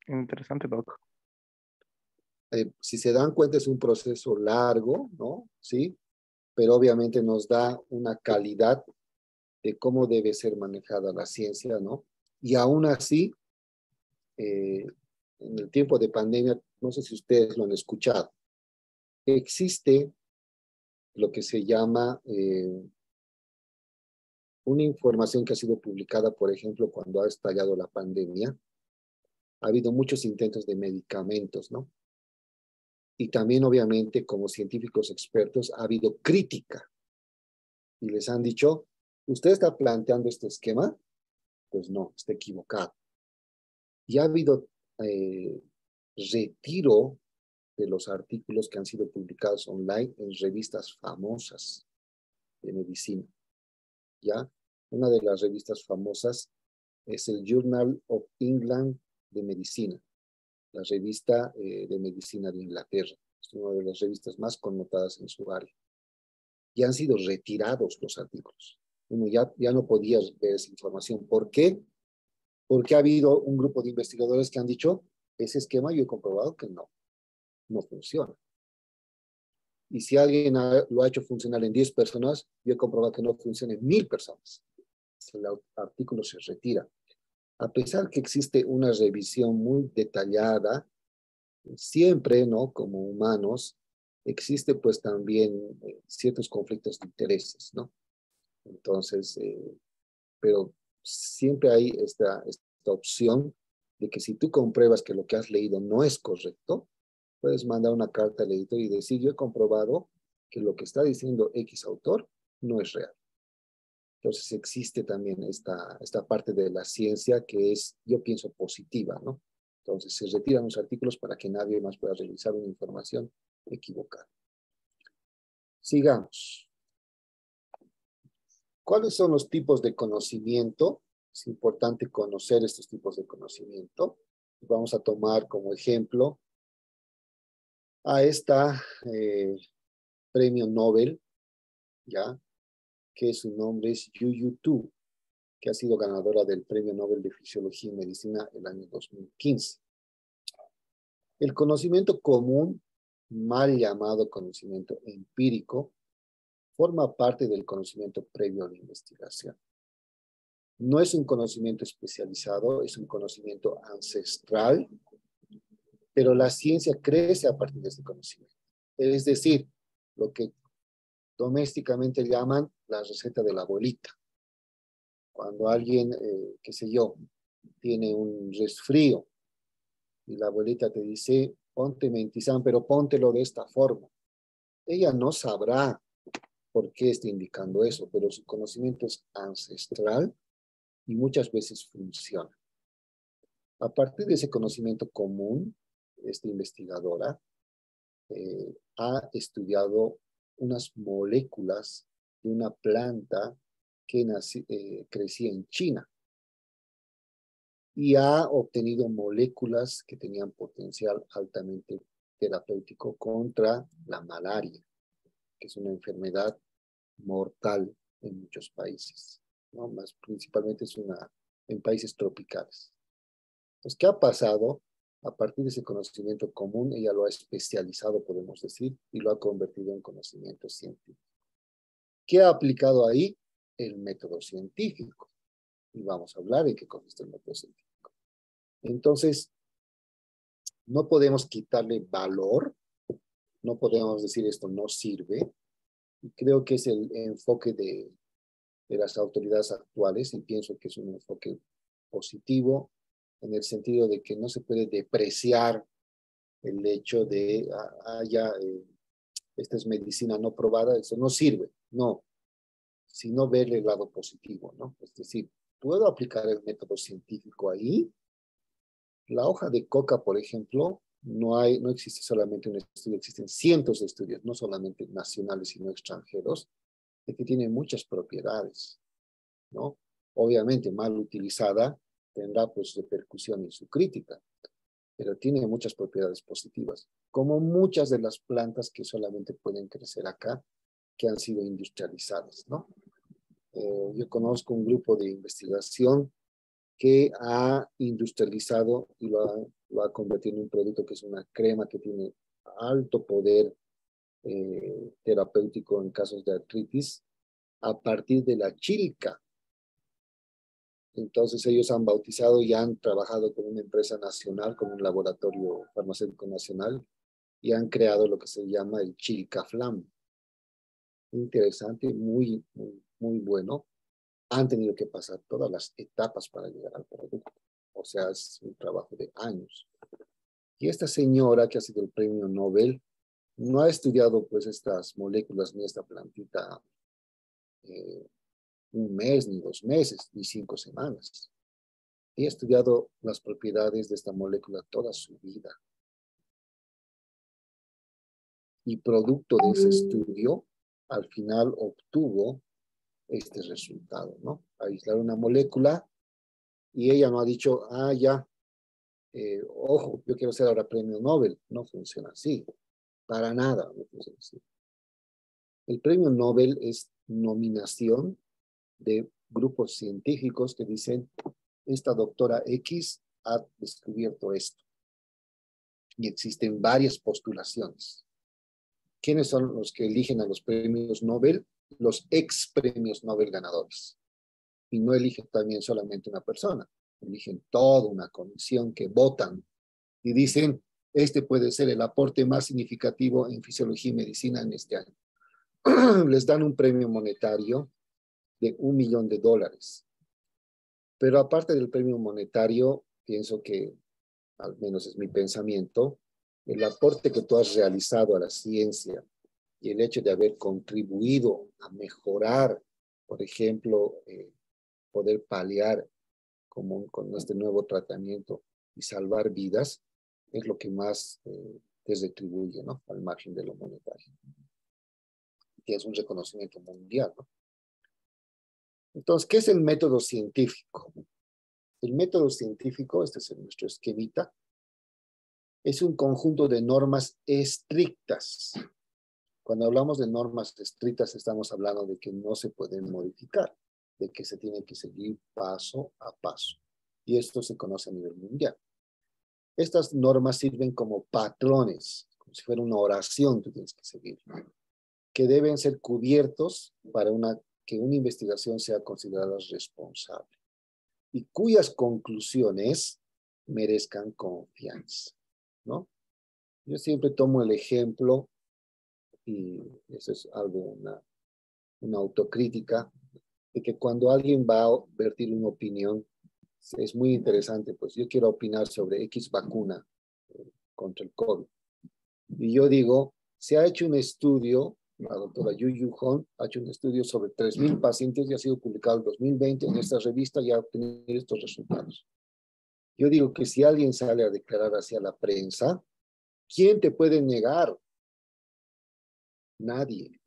Interesante, Doc. Si se dan cuenta es un proceso largo, ¿no? Sí, pero obviamente nos da una calidad de cómo debe ser manejada la ciencia, ¿no? Y aún así, en el tiempo de pandemia, no sé si ustedes lo han escuchado, existe lo que se llama una información que ha sido publicada, por ejemplo, cuando ha estallado la pandemia. Ha habido muchos intentos de medicamentos, ¿no? Y también, obviamente, como científicos expertos, ha habido crítica. Y les han dicho, ¿usted está planteando este esquema? Pues no, está equivocado. Y ha habido retiro de los artículos que han sido publicados online en revistas famosas de medicina, ¿ya? Una de las revistas famosas es el Journal of England de Medicina, la revista de medicina de Inglaterra. Es una de las revistas más connotadas en su área. Y han sido retirados los artículos. Uno ya no podía ver esa información. ¿Por qué? Porque ha habido un grupo de investigadores que han dicho, ese esquema yo he comprobado que no funciona. Y si alguien lo ha hecho funcionar en 10 personas, yo he comprobado que no funciona en 1000 personas. El artículo se retira. A pesar que existe una revisión muy detallada, siempre, ¿no? Como humanos, existe pues también ciertos conflictos de intereses, ¿no? Entonces, pero siempre hay esta opción de que si tú compruebas que lo que has leído no es correcto, puedes mandar una carta al editor y decir, yo he comprobado que lo que está diciendo X autor no es real. Entonces existe también esta parte de la ciencia que es, yo pienso, positiva, ¿no? Entonces se retiran los artículos para que nadie más pueda revisar una información equivocada. Sigamos. ¿Cuáles son los tipos de conocimiento? Es importante conocer estos tipos de conocimiento. Vamos a tomar como ejemplo a esta premio Nobel, ¿ya? Que su nombre es Yu Tu, que ha sido ganadora del Premio Nobel de Fisiología y Medicina el año 2015. El conocimiento común, mal llamado conocimiento empírico, forma parte del conocimiento previo a la investigación. No es un conocimiento especializado, es un conocimiento ancestral, pero la ciencia crece a partir de este conocimiento. Es decir, lo que domésticamente llaman la receta de la abuelita. Cuando alguien, qué sé yo, tiene un resfrío y la abuelita te dice, ponte mentizán, pero póntelo de esta forma. Ella no sabrá por qué está indicando eso, pero su conocimiento es ancestral y muchas veces funciona. A partir de ese conocimiento común, esta investigadora ha estudiado unas moléculas de una planta que crecía en China y ha obtenido moléculas que tenían potencial altamente terapéutico contra la malaria, que es una enfermedad mortal en muchos países, ¿no? Más principalmente en países tropicales. Entonces, ¿qué ha pasado? A partir de ese conocimiento común, ella lo ha especializado, podemos decir, y lo ha convertido en conocimiento científico. ¿Qué ha aplicado ahí? El método científico. Y vamos a hablar de qué consiste el método científico. Entonces, no podemos quitarle valor, no podemos decir esto no sirve. Y creo que es el enfoque de las autoridades actuales, y pienso que es un enfoque positivo, en el sentido de que no se puede depreciar el hecho de esta es medicina no probada, eso no sirve, no, sino ver el lado positivo, ¿no? Es decir, puedo aplicar el método científico ahí. La hoja de coca, por ejemplo, no existe solamente un estudio, existen cientos de estudios, no solamente nacionales, sino extranjeros, de que tiene muchas propiedades, ¿no? Obviamente, mal utilizada, tendrá pues repercusión en su crítica, pero tiene muchas propiedades positivas, como muchas de las plantas que solamente pueden crecer acá, que han sido industrializadas, ¿no? Yo conozco un grupo de investigación que ha industrializado y lo ha convertido en un producto que es una crema que tiene alto poder terapéutico en casos de artritis a partir de la chilca. Entonces ellos han bautizado y han trabajado con una empresa nacional, con un laboratorio farmacéutico nacional, y han creado lo que se llama el Chilcaflam. Interesante, muy, muy, muy bueno. Han tenido que pasar todas las etapas para llegar al producto. O sea, es un trabajo de años. Y esta señora que ha sido el premio Nobel no ha estudiado pues estas moléculas ni esta plantita un mes, ni 2 meses, ni 5 semanas. He estudiado las propiedades de esta molécula toda su vida. Y producto de ese estudio, al final obtuvo este resultado, ¿no? Aislar una molécula y ella no ha dicho, ya, ojo, yo quiero ser ahora premio Nobel. No funciona así. Para nada no funciona así. El premio Nobel es nominación de grupos científicos que dicen, esta doctora X ha descubierto esto. Y existen varias postulaciones. ¿Quiénes son los que eligen a los premios Nobel? Los ex premios Nobel ganadores. Y no eligen también solamente una persona, eligen toda una comisión que votan y dicen, este puede ser el aporte más significativo en fisiología y medicina en este año. Les dan un premio monetario de $1 millón. Pero aparte del premio monetario, pienso que, al menos es mi pensamiento, el aporte que tú has realizado a la ciencia y el hecho de haber contribuido a mejorar, por ejemplo, poder paliar con este nuevo tratamiento y salvar vidas, es lo que más te retribuye, ¿no? Al margen de lo monetario. Que es un reconocimiento mundial, ¿no? Entonces, ¿qué es el método científico? El método científico, este es nuestro esquemita, es un conjunto de normas estrictas. Cuando hablamos de normas estrictas, estamos hablando de que no se pueden modificar, de que se tiene que seguir paso a paso. Y esto se conoce a nivel mundial. Estas normas sirven como patrones, como si fuera una oración que tienes que seguir, que deben ser cubiertos para que una investigación sea considerada responsable y cuyas conclusiones merezcan confianza, ¿no? Yo siempre tomo el ejemplo, y eso es algo, una autocrítica, de que cuando alguien va a vertir una opinión, es muy interesante, pues yo quiero opinar sobre X vacuna contra el COVID. Y yo digo, se ha hecho un estudio, la doctora Yu Yu Hong ha hecho un estudio sobre 3,000 pacientes y ha sido publicado en 2020 en esta revista y ha obtenido estos resultados. Yo digo que si alguien sale a declarar hacia la prensa, ¿quién te puede negar? Nadie,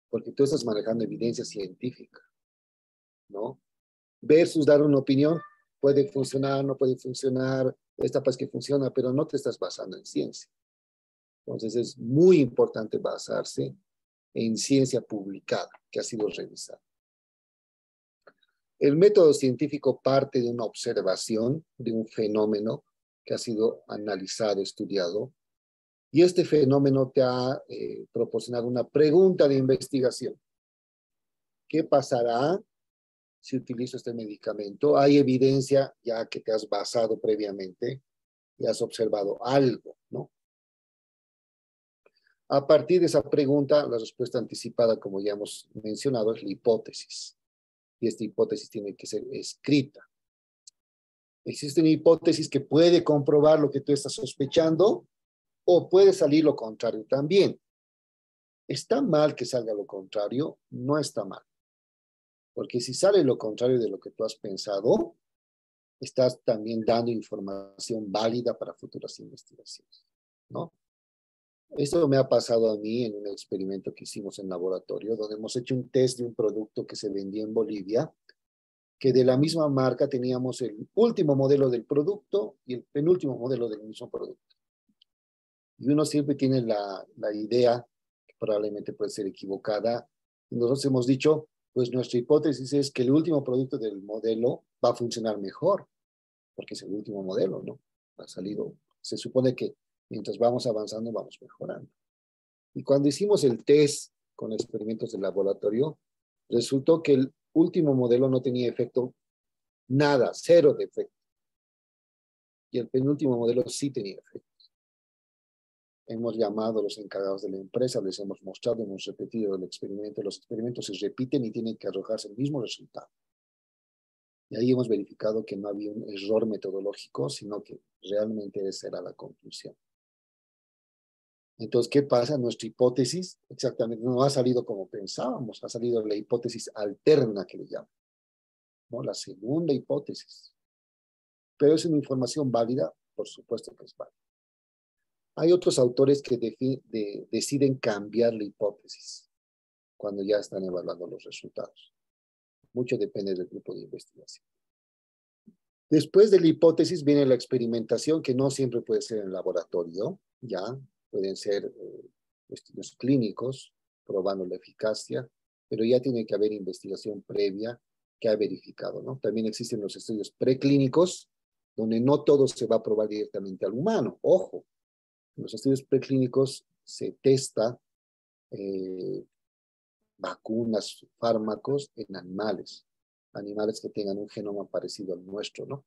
porque tú estás manejando evidencia científica, ¿no? Versus dar una opinión, puede funcionar, no puede funcionar, esta pues que funciona, pero no te estás basando en ciencia. Entonces es muy importante basarse en ciencia publicada, que ha sido revisada. El método científico parte de una observación de un fenómeno que ha sido analizado, estudiado, y este fenómeno te ha proporcionado una pregunta de investigación. ¿Qué pasará si utilizo este medicamento? Hay evidencia ya que te has basado previamente y has observado algo, ¿no? A partir de esa pregunta, la respuesta anticipada, como ya hemos mencionado, es la hipótesis. Y esta hipótesis tiene que ser escrita. Existe una hipótesis que puede comprobar lo que tú estás sospechando o puede salir lo contrario también. ¿Está mal que salga lo contrario? No está mal. Porque si sale lo contrario de lo que tú has pensado, estás también dando información válida para futuras investigaciones, ¿no? Esto me ha pasado a mí en un experimento que hicimos en laboratorio, donde hemos hecho un test de un producto que se vendía en Bolivia, que de la misma marca teníamos el último modelo del producto y el penúltimo modelo del mismo producto. Y uno siempre tiene la idea, que probablemente puede ser equivocada, y nosotros hemos dicho, pues nuestra hipótesis es que el último producto del modelo va a funcionar mejor, porque es el último modelo, ¿no? Ha salido, se supone que mientras vamos avanzando, vamos mejorando. Y cuando hicimos el test con experimentos de laboratorio, resultó que el último modelo no tenía efecto, nada, cero de efecto. Y el penúltimo modelo sí tenía efecto. Hemos llamado a los encargados de la empresa, les hemos mostrado, hemos repetido el experimento. Los experimentos se repiten y tienen que arrojarse el mismo resultado. Y ahí hemos verificado que no había un error metodológico, sino que realmente esa era la conclusión. Entonces, ¿qué pasa? Nuestra hipótesis exactamente no ha salido como pensábamos, ha salido la hipótesis alterna que le llaman, ¿no? La segunda hipótesis. Pero es una información válida, por supuesto que es válida. Hay otros autores que deciden cambiar la hipótesis cuando ya están evaluando los resultados. Mucho depende del grupo de investigación. Después de la hipótesis viene la experimentación, que no siempre puede ser en el laboratorio, ya pueden ser estudios clínicos, probando la eficacia, pero ya tiene que haber investigación previa que ha verificado, ¿no? También existen los estudios preclínicos, donde no todo se va a probar directamente al humano. Ojo, en los estudios preclínicos se testa vacunas, fármacos en animales que tengan un genoma parecido al nuestro, ¿no?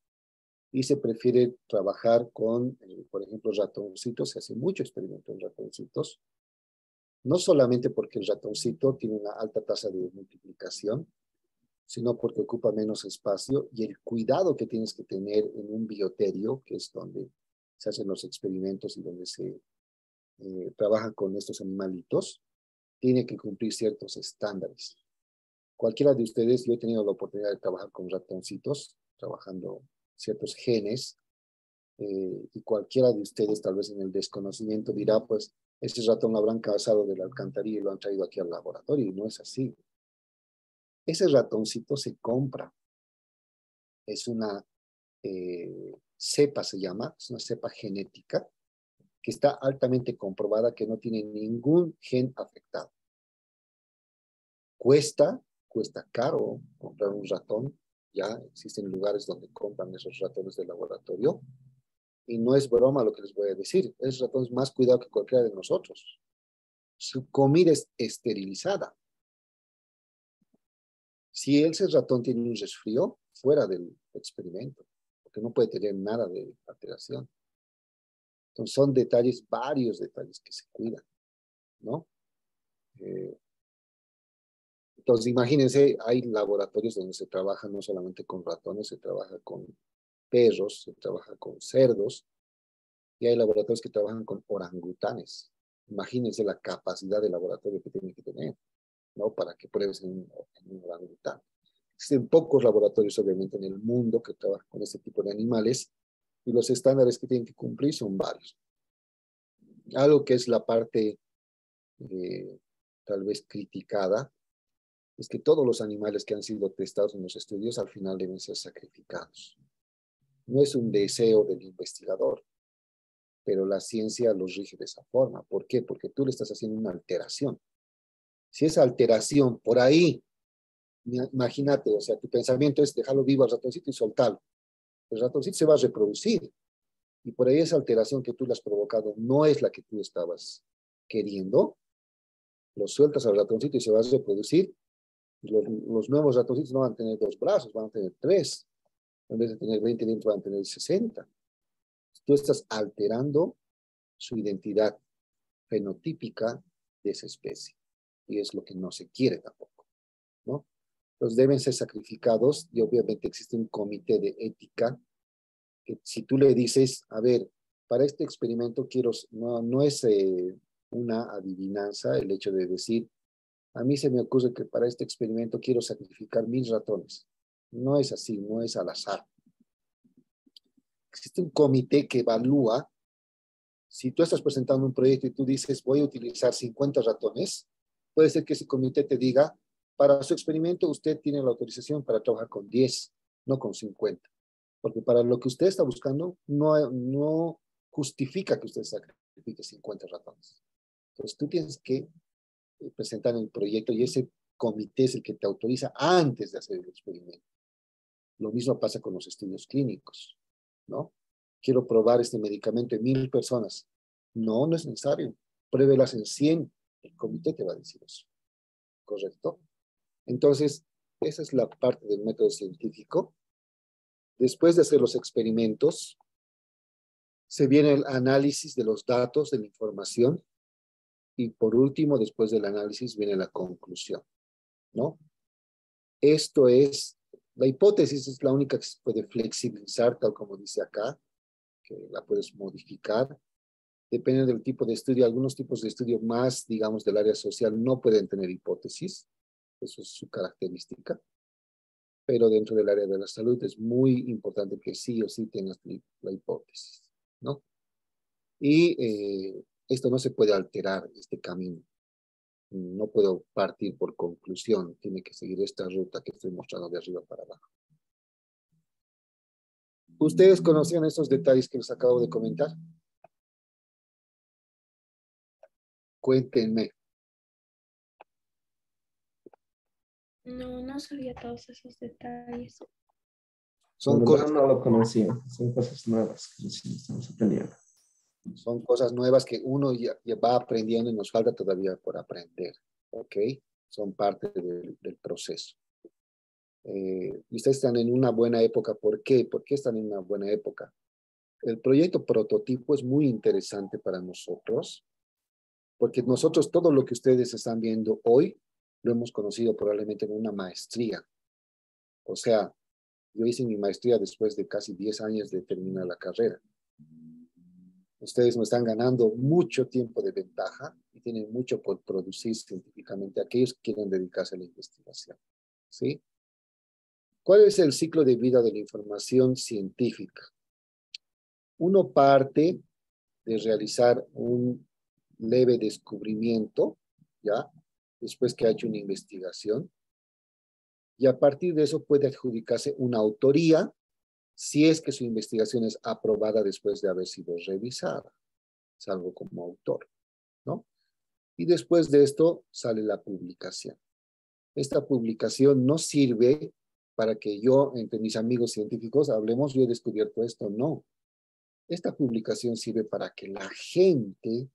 Y se prefiere trabajar con, por ejemplo, ratoncitos. Se hace mucho experimento en ratoncitos, no solamente porque el ratoncito tiene una alta tasa de multiplicación, sino porque ocupa menos espacio y el cuidado que tienes que tener en un bioterio, que es donde se hacen los experimentos y donde se trabaja con estos animalitos, tiene que cumplir ciertos estándares. Cualquiera de ustedes, yo he tenido la oportunidad de trabajar con ratoncitos, trabajando ciertos genes, y cualquiera de ustedes, tal vez en el desconocimiento, dirá, pues, ese ratón lo habrán cazado de la alcantarilla y lo han traído aquí al laboratorio, y no es así. Ese ratoncito se compra. Es una cepa, se llama, es una cepa genética, que está altamente comprobada que no tiene ningún gen afectado. Cuesta caro comprar un ratón. Ya existen lugares donde compran esos ratones de laboratorio. Y no es broma lo que les voy a decir. Ese ratón es más cuidado que cualquiera de nosotros. Su comida es esterilizada. Si ese ratón tiene un resfrío, fuera del experimento, porque no puede tener nada de alteración. Entonces son detalles, varios detalles que se cuidan, ¿no? Entonces imagínense, hay laboratorios donde se trabaja no solamente con ratones, se trabaja con perros, se trabaja con cerdos, y hay laboratorios que trabajan con orangutanes. Imagínense la capacidad de laboratorio que tienen que tener, ¿no? Para que pruebes en un orangután. Existen pocos laboratorios, obviamente, en el mundo que trabajan con este tipo de animales, y los estándares que tienen que cumplir son varios. Algo que es la parte tal vez criticada es que todos los animales que han sido testados en los estudios al final deben ser sacrificados. No es un deseo del investigador, pero la ciencia los rige de esa forma. ¿Por qué? Porque tú le estás haciendo una alteración. Si esa alteración por ahí, imagínate, o sea, tu pensamiento es dejarlo vivo al ratoncito y soltarlo. El ratoncito se va a reproducir, y por ahí esa alteración que tú le has provocado no es la que tú estabas queriendo, lo sueltas al ratoncito y se va a reproducir, y los nuevos ratoncitos no van a tener 2 brazos, van a tener 3. En vez de tener 20 dentro, van a tener 60. Tú estás alterando su identidad fenotípica de esa especie, y es lo que no se quiere tampoco, ¿no? Entonces deben ser sacrificados, y obviamente existe un comité de ética que si tú le dices, a ver, para este experimento quiero, no es una adivinanza el hecho de decir, a mí se me ocurre que para este experimento quiero sacrificar 1000 ratones. No es así, no es al azar. Existe un comité que evalúa. Si tú estás presentando un proyecto y tú dices, voy a utilizar 50 ratones, puede ser que ese comité te diga, para su experimento usted tiene la autorización para trabajar con 10, no con 50. Porque para lo que usted está buscando, no justifica que usted sacrifique 50 ratones. Entonces tú tienes que presentar el proyecto, y ese comité es el que te autoriza antes de hacer el experimento. Lo mismo pasa con los estudios clínicos, ¿no? Quiero probar este medicamento en 1000 personas. No, no es necesario. Pruébelas en 100. El comité te va a decir eso. ¿Correcto? Entonces, esa es la parte del método científico. Después de hacer los experimentos, se viene el análisis de los datos, de la información, y por último, después del análisis, viene la conclusión, ¿no? Esto es, la hipótesis es la única que se puede flexibilizar, tal como dice acá, que la puedes modificar. Depende del tipo de estudio. Algunos tipos de estudio más, digamos, del área social no pueden tener hipótesis. Eso es su característica. pero dentro del área de la salud es muy importante que sí o sí tengas la hipótesis, ¿no? Y esto no se puede alterar, este camino. No puedo partir por conclusión, tiene que seguir esta ruta que estoy mostrando de arriba para abajo. ¿Ustedes conocían esos detalles que les acabo de comentar? Cuéntenme. No, no sabía todos esos detalles. Son La cosas, verdad no lo conocía, son cosas nuevas que recién estamos aprendiendo. son cosas nuevas que uno ya va aprendiendo y nos falta todavía por aprender, ¿ok? Son parte del proceso. Y ustedes están en una buena época. ¿Por qué? ¿Por qué están en una buena época? El proyecto prototipo es muy interesante para nosotros, porque nosotros todo lo que ustedes están viendo hoy lo hemos conocido probablemente en una maestría. O sea, yo hice mi maestría después de casi 10 años de terminar la carrera. Ustedes me están ganando mucho tiempo de ventaja y tienen mucho por producir científicamente aquellos que quieren dedicarse a la investigación, ¿sí? ¿Cuál es el ciclo de vida de la información científica? Uno parte de realizar un leve descubrimiento, ¿ya? Después que ha hecho una investigación, y a partir de eso puede adjudicarse una autoría si es que su investigación es aprobada después de haber sido revisada, salvo como autor, ¿no? Y después de esto sale la publicación. Esta publicación no sirve para que yo, entre mis amigos científicos, hablemos, yo he descubierto esto, no. Esta publicación sirve para que la gente,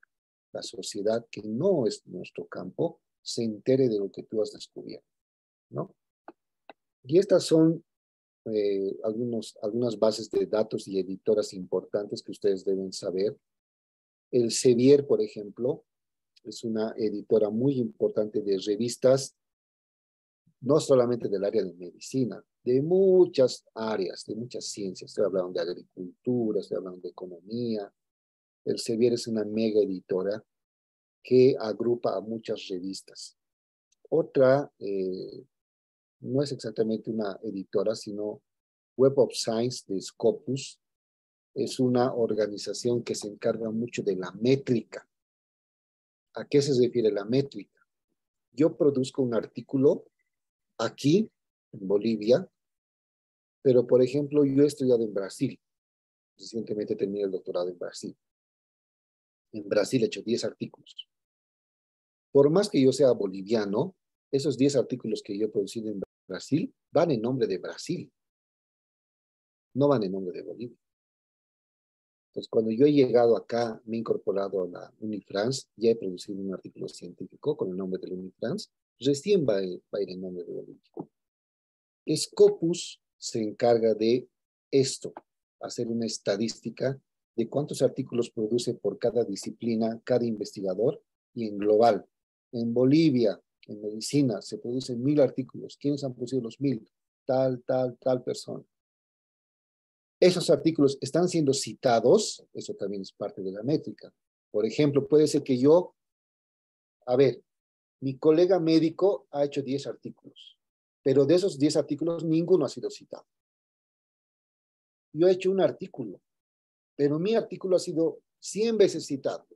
la sociedad que no es nuestro campo, se entere de lo que tú has descubierto, ¿no? Y estas son algunas bases de datos y editoras importantes que ustedes deben saber. El Sevier, por ejemplo, es una editora muy importante de revistas, no solamente del área de medicina, de muchas áreas, de muchas ciencias. Estoy hablando de agricultura, estoy hablando de economía. El Sevier es una mega editora que agrupa a muchas revistas. Otra, no es exactamente una editora, sino Web of Science de Scopus, es una organización que se encarga mucho de la métrica. ¿A qué se refiere la métrica? Yo produzco un artículo aquí, en Bolivia, pero por ejemplo, yo he estudiado en Brasil. Recientemente terminé el doctorado en Brasil. En Brasil he hecho 10 artículos. Por más que yo sea boliviano, esos 10 artículos que yo he producido en Brasil van en nombre de Brasil, no van en nombre de Bolivia. Entonces, cuando yo he llegado acá, me he incorporado a la Unifrance, ya he producido un artículo científico con el nombre de la Unifrance, recién va a ir en nombre de Bolivia. Scopus se encarga de esto, hacer una estadística de cuántos artículos produce por cada disciplina, cada investigador, y en global. En Bolivia, en medicina, se producen 1000 artículos. ¿Quiénes han producido los 1000? Tal persona. Esos artículos están siendo citados, eso también es parte de la métrica. Por ejemplo, puede ser que yo, mi colega médico ha hecho 10 artículos, pero de esos 10 artículos ninguno ha sido citado. Yo he hecho un artículo, pero mi artículo ha sido 100 veces citado.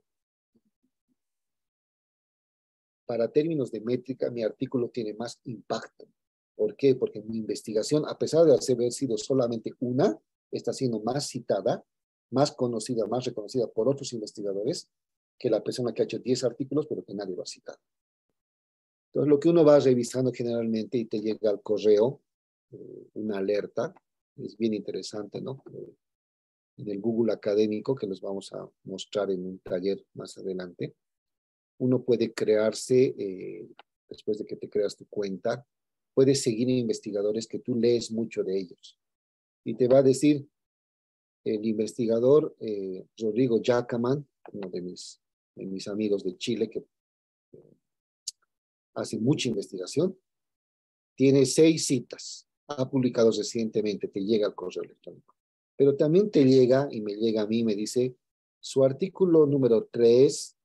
Para términos de métrica, mi artículo tiene más impacto. ¿Por qué? Porque mi investigación, a pesar de haber sido solamente una, está siendo más citada, más conocida, más reconocida por otros investigadores que la persona que ha hecho 10 artículos, pero que nadie lo ha citado. Entonces, lo que uno va revisando generalmente y te llega al correo, una alerta, es bien interesante, ¿no? En el Google académico, que les vamos a mostrar en un taller más adelante, uno puede crearse, después de que te creas tu cuenta, puedes seguir investigadores que tú lees mucho de ellos. Y te va a decir el investigador Rodrigo Jacaman, uno de mis amigos de Chile, que hace mucha investigación, tiene 6 citas, ha publicado recientemente, te llega al correo electrónico. Pero también te llega, y me llega a mí, me dice, su artículo número 3,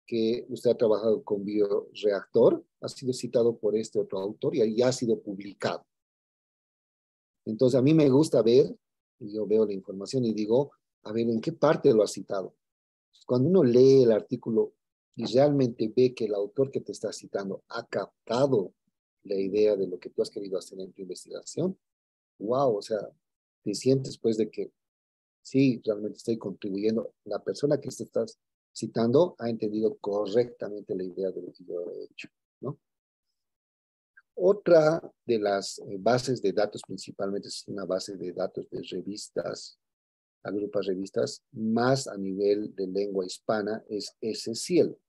que usted ha trabajado con bioreactor, ha sido citado por este otro autor y ya ha sido publicado. Entonces, a mí me gusta ver, y yo veo la información y digo, a ver, ¿en qué parte lo has citado? Cuando uno lee el artículo y realmente ve que el autor que te está citando ha captado la idea de lo que tú has querido hacer en tu investigación, wow, o sea, te sientes pues de que sí, realmente estoy contribuyendo. La persona que te estás citando ha entendido correctamente la idea de lo que yo he hecho, ¿no? Otra de las bases de datos, principalmente es una base de datos de revistas, agrupa revistas, más a nivel de lengua hispana, es SCIELO.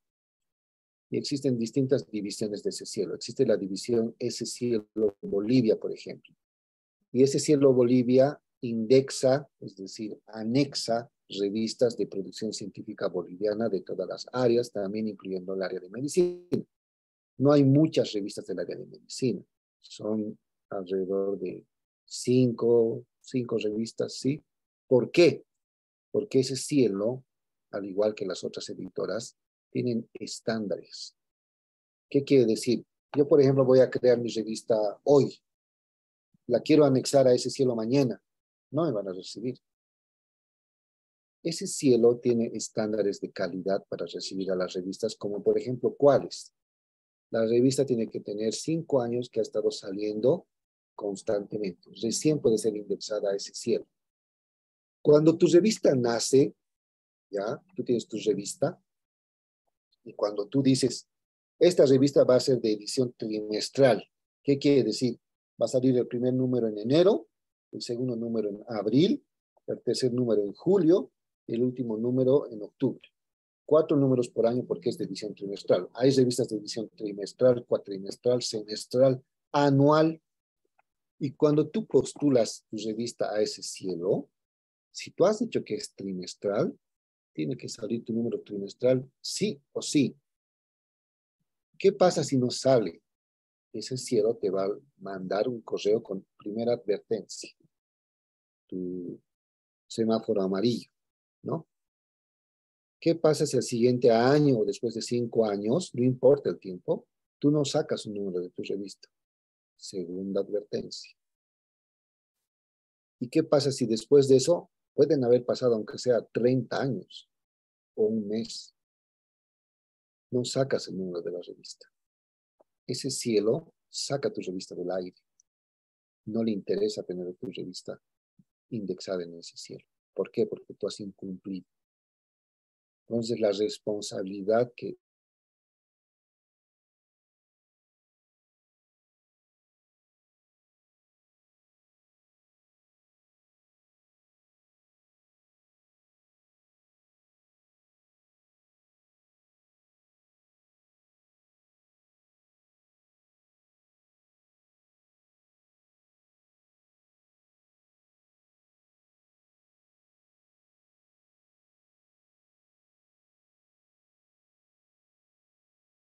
Y existen distintas divisiones de SCIELO. Existe la división SCIELO Bolivia, por ejemplo. Y SCIELO Bolivia indexa, es decir, anexa revistas de producción científica boliviana de todas las áreas, también incluyendo el área de medicina. No hay muchas revistas del área de medicina. Son alrededor de cinco revistas, ¿sí? ¿Por qué? Porque ese cielo, al igual que las otras editoras, tienen estándares. ¿Qué quiere decir? Yo, por ejemplo, voy a crear mi revista hoy. La quiero anexar a ese cielo mañana. No me van a recibir. Ese cielo tiene estándares de calidad para recibir a las revistas, como por ejemplo, ¿cuáles? La revista tiene que tener 5 años que ha estado saliendo constantemente. Recién puede ser indexada a ese cielo. Cuando tu revista nace, ya, tú tienes tu revista, y cuando tú dices, esta revista va a ser de edición trimestral, ¿qué quiere decir? Va a salir el primer número en enero, el segundo número en abril, el tercer número en julio, y el último número en octubre. 4 números por año porque es de edición trimestral. Hay revistas de edición trimestral, cuatrimestral, semestral, anual. Y cuando tú postulas tu revista a ese cielo, si tú has dicho que es trimestral, tiene que salir tu número trimestral sí o sí. ¿Qué pasa si no sale? Ese cielo te va a mandar un correo con primera advertencia, tu semáforo amarillo, ¿no? ¿Qué pasa si al siguiente año o después de 5 años, no importa el tiempo, tú no sacas un número de tu revista? Segunda advertencia. ¿Y qué pasa si después de eso pueden haber pasado, aunque sea 30 años o un mes? No sacas el número de la revista. Ese cielo saca tu revista del aire. No le interesa tener tu revista indexada en ese cielo. ¿Por qué? Porque tú has incumplido. Entonces, la responsabilidad que